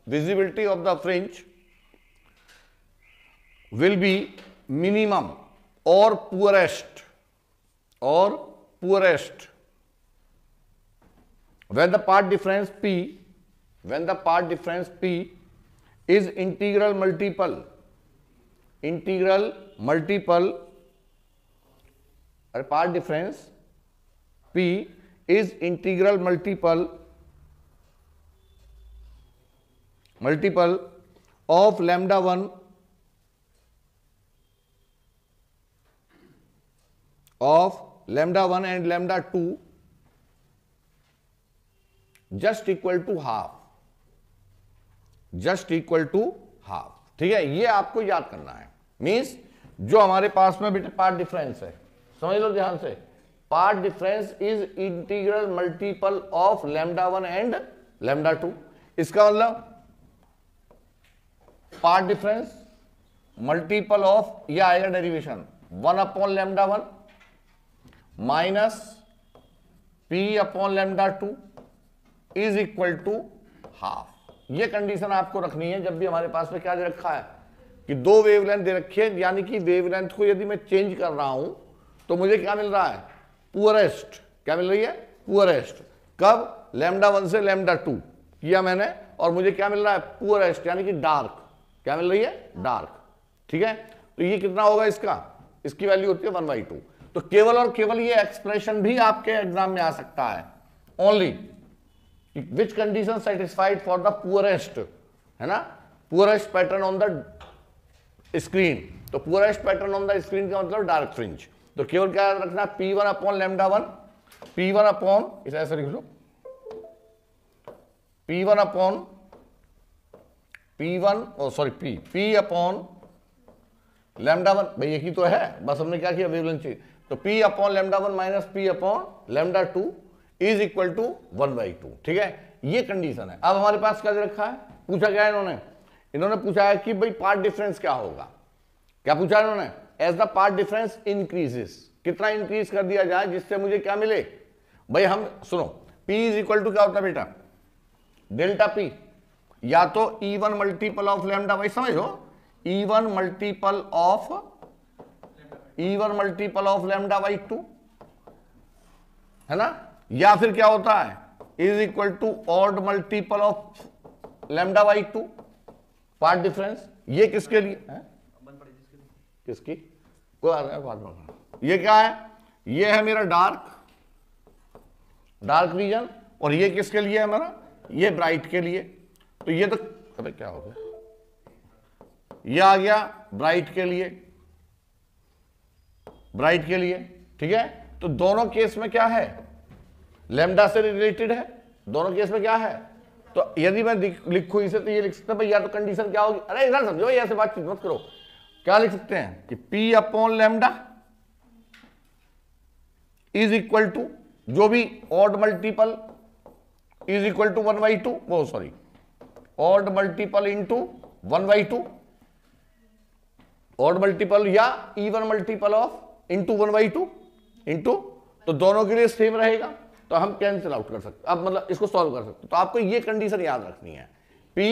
visibility of the fringe will be minimum or poorest when the part difference P is integral multiple part difference P is integral multiple of lambda 1 and lambda 2 just equal to half. ठीक है, ये आपको याद करना है. Means जो हमारे पास में बेटे पार्ट डिफरेंस है, समझ लो ध्यान से, path difference is integral multiple of lambda 1 and lambda 2. इसका मतलब पार्ट डिफरेंस मल्टीपल ऑफ, यह आएगा derivation 1 upon lambda 1 minus P upon lambda 2 is equal to half. ये कंडीशन आपको रखनी है जब भी हमारे पास में क्या दे रखा है कि दो वेवलेंथ दे रखी है, यानी कि वेवलेंथ को यदि मैं चेंज कर रहा हूं तो मुझे क्या मिल रहा है, पुअरेस्ट. क्या मिल रही है, पुअरेस्ट. कब, लैम्डा 1 से लैम्डा 2 किया मैंने, और मुझे क्या मिल रहा है, पुअरेस्ट यानी कि डार्क. क्या मिल रही है, डार्क. ठीक है, तो ये कितना होगा इसकी वैल्यू होती है 1/2. तो केवल और केवल ये एक्सप्रेशन भी आपके एग्जाम में आ सकता है. Only which condition satisfied for the poorest, है ना, poorest pattern on the screen. तो poorest pattern on the screen का मतलब डार्क फ्रिंज. तो केवल क्या रखना, P1 upon lambda 1, P1 upon, इसे ऐसे लिख लो, P1 upon P upon lambda 1. भाई यही तो है, बस हमने क्या किया, वेवलेंथ चाहिए. तो P upon lambda 1 minus P upon lambda 2 is equal to 1/2. ठीक है, ये कंडीशन है. अब हमारे पास क्या दे रखा है, पूछा क्या है इन्होंने पूछा है कि भाई पार्ट डिफरेंस क्या होगा. क्या पूछा है इन्होंने, as the path difference increases, कितना इंक्रीज कर दिया जाए जिससे मुझे क्या मिले. भाई हम सुनो, P इज इक्वल टू क्या होता है बेटा, डेल्टा P, या तो E1 मल्टीपल ऑफ लैम्डा, भाई समझो, E1 multiple of lambda by 2, है ना, या फिर क्या होता है, is equal to odd multiple of lambda by 2 path difference. ये किसके लिए है, किसकी, कोई आ रहा है बात में. ये क्या है, ये है मेरा डार्क रीजन, और ये किसके लिए है हमारा, ये ब्राइट के लिए. तो ये तो अबे क्या हो गया, ये आ गया ब्राइट के लिए. ठीक है, तो दोनों केस में क्या है, लैम्डा से रिलेटेड है, दोनों केस में क्या है. तो यदि मैं लिखूं इसे तो ये लिख सकते हैं भाई, या तो कंडीशन क्या होगी, अरे इधर समझो, ऐसे बातचीत मत करो. क्या लिख सकते हैं कि P upon lambda is equal to, जो भी odd multiple is equal to 1/2, वो sorry odd multiple into 1/2, odd multiple या even multiple of into 1/2 into, तो दोनों के लिए सेम रहेगा, तो हम कैंसिल आउट कर सकते, अब मतलब इसको सॉल्व कर सकते. तो आपको ये कंडीशन याद रखनी है, P